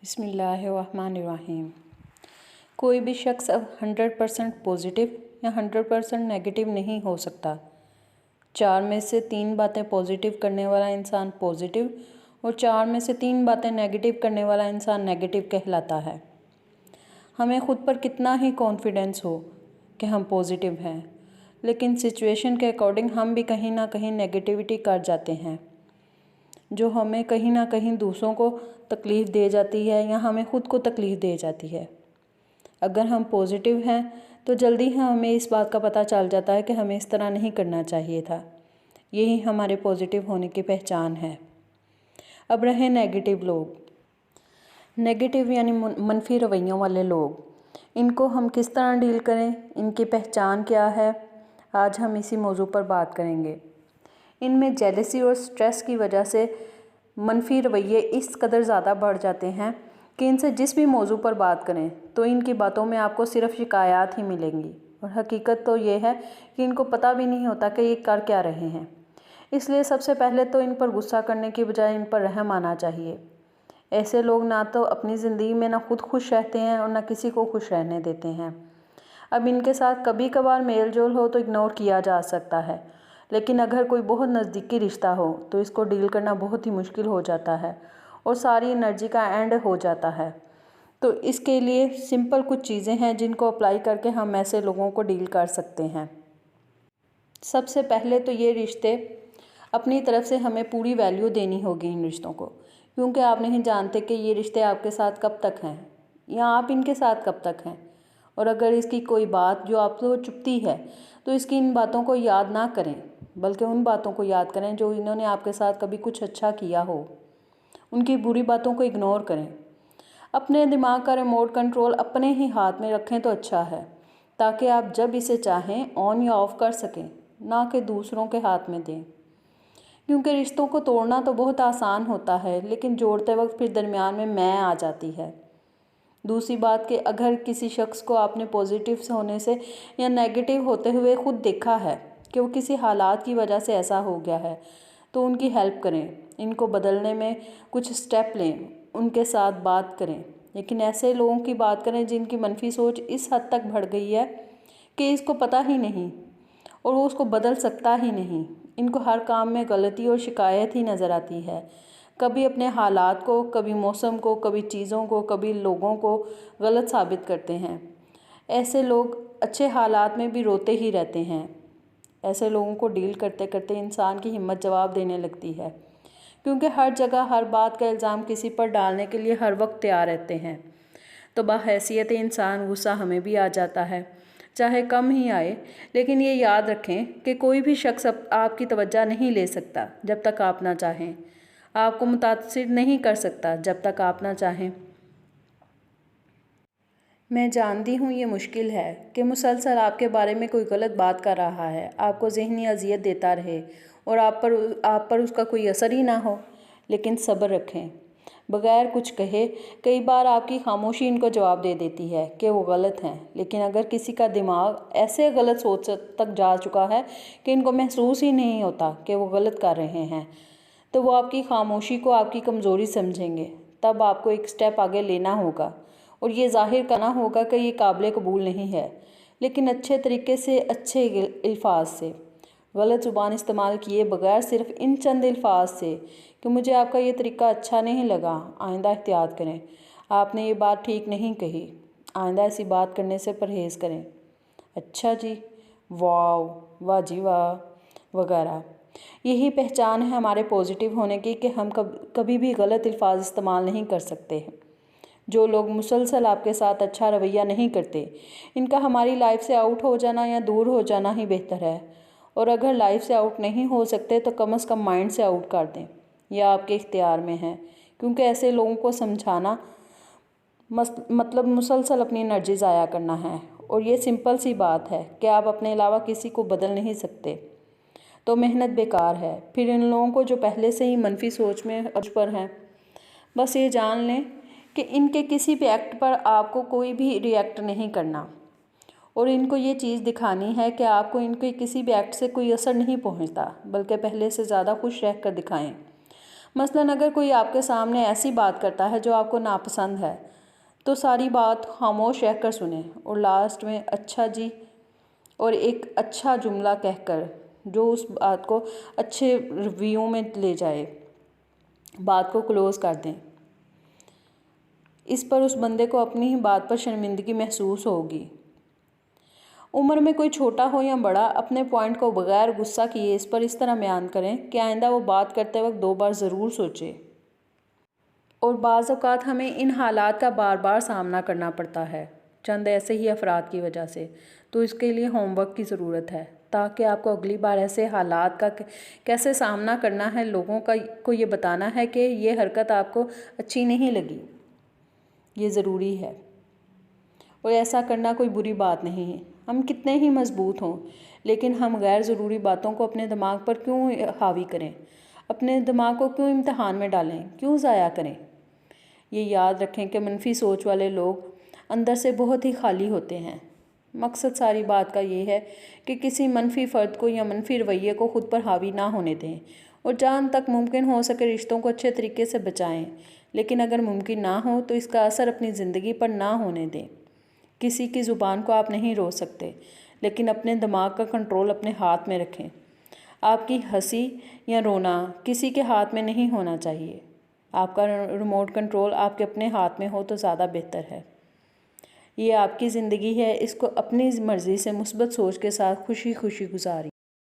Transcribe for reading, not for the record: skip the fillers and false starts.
بسم اللہ الرحمن الرحیم۔ کوئی بھی شخص اب 100% پوزیٹیو یا 100% نیگیٹیو نہیں ہو سکتا۔ 4 میں سے 3 باتیں پوزیٹیو کرنے والا انسان پوزیٹیو اور 4 میں سے 3 باتیں نیگیٹیو کرنے والا انسان نیگیٹیو کہلاتا ہے۔ ہمیں خود پر کتنا ہی کانفیڈنس ہو کہ ہم پوزیٹیو ہیں، لیکن سچویشن کے اکارڈنگ ہم بھی کہیں نہ کہیں نیگیٹیوٹی کر جاتے ہیں، جو ہمیں کہیں نہ کہیں دوسروں کو تکلیف دے جاتی ہے یا ہمیں خود کو تکلیف دے جاتی ہے۔ اگر ہم پوزیٹیو ہیں تو جلدی ہمیں اس بات کا پتہ چل جاتا ہے کہ ہمیں اس طرح نہیں کرنا چاہیے تھا۔ یہی ہمارے پوزیٹیو ہونے کی پہچان ہے۔ اب رہے نیگیٹیو لوگ۔ نیگیٹیو یعنی منفی رویوں والے لوگ۔ ان کو ہم کس طرح ڈیل کریں، ان کی پہچان کیا ہے، آج ہم اسی موضوع پر بات کریں گے۔ ان میں جیلسی اور سٹریس کی وجہ سے منفی رویے اس قدر زیادہ بڑھ جاتے ہیں کہ ان سے جس بھی موضوع پر بات کریں تو ان کی باتوں میں آپ کو صرف شکایات ہی ملیں گی، اور حقیقت تو یہ ہے کہ ان کو پتہ بھی نہیں ہوتا کہ یہ کر کیا رہے ہیں۔ اس لیے سب سے پہلے تو ان پر غصہ کرنے کی بجائے ان پر رحم آنا چاہیے۔ ایسے لوگ نہ تو اپنی زندگی میں نہ خود خوش رہتے ہیں اور نہ کسی کو خوش رہنے دیتے ہیں۔ اب ان کے ساتھ کبھی کبھار میل جول ہو تو اگنور کیا جا سکتا ہے، لیکن اگر کوئی بہت نزدیکی رشتہ ہو تو اس کو ڈیل کرنا بہت ہی مشکل ہو جاتا ہے اور ساری انرجی کا اینڈ ہو جاتا ہے۔ تو اس کے لیے سمپل کچھ چیزیں ہیں جن کو اپلائی کر کے ہم ایسے لوگوں کو ڈیل کر سکتے ہیں۔ سب سے پہلے تو یہ رشتے اپنی طرف سے ہمیں پوری ویلیو دینی ہوگی ان رشتوں کو، کیونکہ آپ نہیں جانتے کہ یہ رشتے آپ کے ساتھ کب تک ہیں یا آپ ان کے ساتھ کب تک ہیں۔ اور اگر اس کی کوئی بات جو آپ کو چبھتی ہے تو اس کی ان باتوں کو یاد نہ کریں، بلکہ ان باتوں کو یاد کریں جو انہوں نے آپ کے ساتھ کبھی کچھ اچھا کیا ہو۔ ان کی بری باتوں کو اگنور کریں۔ اپنے دماغ کا ریموٹ کنٹرول اپنے ہی ہاتھ میں رکھیں تو اچھا ہے، تاکہ آپ جب اسے چاہیں آن یا آف کر سکیں، نہ کہ دوسروں کے ہاتھ میں دیں۔ کیونکہ رشتوں کو توڑنا تو بہت آسان ہوتا ہے، لیکن جوڑتے وقت پھر درمیان میں آ جاتی ہے۔ دوسری بات کہ اگر کسی شخص کو آپ نے پوزیٹیو ہونے سے یا نیگیٹیو ہوتے ہوئے خود دیکھا ہے کہ وہ کسی حالات کی وجہ سے ایسا ہو گیا ہے تو ان کی ہیلپ کریں، ان کو بدلنے میں کچھ سٹیپ لیں، ان کے ساتھ بات کریں، لیکن ایسے لوگوں کی بات کریں جن کی منفی سوچ اس حد تک بڑھ گئی ہے کہ اس کو پتہ ہی نہیں اور وہ اس کو بدل سکتا ہی نہیں۔ ان کو ہر کام میں غلطی اور شکایت ہی نظر آتی ہے، کبھی اپنے حالات کو، کبھی موسم کو، کبھی چیزوں کو، کبھی لوگوں کو غلط ثابت کرتے ہیں۔ ایسے لوگ اچھے حالات میں بھی روتے ہی رہتے ہیں۔ ایسے لوگوں کو ڈیل کرتے کرتے انسان کی ہمت جواب دینے لگتی ہے، کیونکہ ہر جگہ ہر بات کا الزام کسی پر ڈالنے کے لیے ہر وقت تیار رہتے ہیں۔ تو بحیثیت انسان غصہ ہمیں بھی آ جاتا ہے، چاہے کم ہی آئے، لیکن یہ یاد رکھیں کہ کوئی بھی شخص آپ کی توجہ نہیں لے سکتا جب تک آپ نہ چاہیں، آپ کو متاثر نہیں کر سکتا جب تک آپ نہ چاہیں۔ میں جانتی ہوں یہ مشکل ہے کہ مسلسل آپ کے بارے میں کوئی غلط بات کر رہا ہے، آپ کو ذہنی اذیت دیتا رہے اور آپ پر اس کا کوئی اثر ہی نہ ہو، لیکن صبر رکھیں، بغیر کچھ کہے۔ کئی بار آپ کی خاموشی ان کو جواب دے دیتی ہے کہ وہ غلط ہیں، لیکن اگر کسی کا دماغ ایسے غلط سوچ تک جا چکا ہے کہ ان کو محسوس ہی نہیں ہوتا کہ وہ غلط کر رہے ہیں، تو وہ آپ کی خاموشی کو آپ کی کمزوری سمجھیں گے۔ تب آپ کو ایک سٹیپ آگے لینا ہوگا اور یہ ظاہر کرنا ہوگا کہ یہ قابل قبول نہیں ہے، لیکن اچھے طریقے سے، اچھے الفاظ سے، غلط زبان استعمال کیے بغیر، صرف ان چند الفاظ سے کہ مجھے آپ کا یہ طریقہ اچھا نہیں لگا، آئندہ احتیاط کریں، آپ نے یہ بات ٹھیک نہیں کہی، آئندہ ایسی بات کرنے سے پرہیز کریں، اچھا جی، واو، واہ جی واہ، وغیرہ۔ یہی پہچان ہے ہمارے پوزیٹیو ہونے کی کہ ہم کبھی بھی غلط الفاظ استعمال نہیں کر سکتے۔ جو لوگ مسلسل آپ کے ساتھ اچھا رویہ نہیں کرتے، ان کا ہماری لائف سے آؤٹ ہو جانا یا دور ہو جانا ہی بہتر ہے، اور اگر لائف سے آؤٹ نہیں ہو سکتے تو کم از کم مائنڈ سے آؤٹ کر دیں، یہ آپ کے اختیار میں ہے، کیونکہ ایسے لوگوں کو سمجھانا مطلب مسلسل اپنی انرجی ضائع کرنا ہے، اور یہ سمپل سی بات ہے کہ آپ اپنے علاوہ کسی کو بدل نہیں سکتے، تو محنت بیکار ہے۔ پھر ان لوگوں کو جو پہلے سے ہی منفی سوچ میں عرج پر ہیں، بس یہ جان لیں کہ ان کے کسی بھی ایکٹ پر آپ کو کوئی بھی ری ایکٹ نہیں کرنا، اور ان کو یہ چیز دکھانی ہے کہ آپ کو ان کے کسی بھی ایکٹ سے کوئی اثر نہیں پہنچتا، بلکہ پہلے سے زیادہ خوش رہ کر دکھائیں۔ مثلاً اگر کوئی آپ کے سامنے ایسی بات کرتا ہے جو آپ کو ناپسند ہے تو ساری بات خاموش رہ کر سنیں اور لاسٹ میں اچھا جی اور ایک اچھا جملہ کہہ کر جو اس بات کو اچھے ریویو میں لے جائے بات کو کلوز کر دیں۔ اس پر اس بندے کو اپنی ہی بات پر شرمندگی محسوس ہوگی۔ عمر میں کوئی چھوٹا ہو یا بڑا، اپنے پوائنٹ کو بغیر غصہ کیے اس پر اس طرح بیان کریں کہ آئندہ وہ بات کرتے وقت 2 بار ضرور سوچے۔ اور بعض اوقات ہمیں ان حالات کا بار بار سامنا کرنا پڑتا ہے چند ایسے ہی افراد کی وجہ سے، تو اس کے لیے ہوم ورک کی ضرورت ہے تاکہ آپ کو اگلی بار ایسے حالات کا کیسے سامنا کرنا ہے، لوگوں کو یہ بتانا ہے کہ یہ حرکت آپ کو اچھی نہیں لگی، یہ ضروری ہے۔ اور ایسا کرنا کوئی بری بات نہیں ہے۔ ہم کتنے ہی مضبوط ہوں لیکن ہم غیر ضروری باتوں کو اپنے دماغ پر کیوں حاوی کریں، اپنے دماغ کو کیوں امتحان میں ڈالیں، کیوں ضائع کریں؟ یہ یاد رکھیں کہ منفی سوچ والے لوگ اندر سے بہت ہی خالی ہوتے ہیں۔ مقصد ساری بات کا یہ ہے کہ کسی منفی فرد کو یا منفی رویے کو خود پر حاوی نہ ہونے دیں اور جہاں تک ممکن ہو سکے رشتوں کو اچھے طریقے سے بچائیں، لیکن اگر ممکن نہ ہو تو اس کا اثر اپنی زندگی پر نہ ہونے دیں۔ کسی کی زبان کو آپ نہیں روک سکتے لیکن اپنے دماغ کا کنٹرول اپنے ہاتھ میں رکھیں۔ آپ کی ہنسی یا رونا کسی کے ہاتھ میں نہیں ہونا چاہیے۔ آپ کا ریموٹ کنٹرول آپ کے اپنے ہاتھ میں ہو تو زیادہ بہتر ہے۔ یہ آپ کی زندگی ہے، اس کو اپنی مرضی سے مثبت سوچ کے ساتھ خوشی خوشی گزاریں۔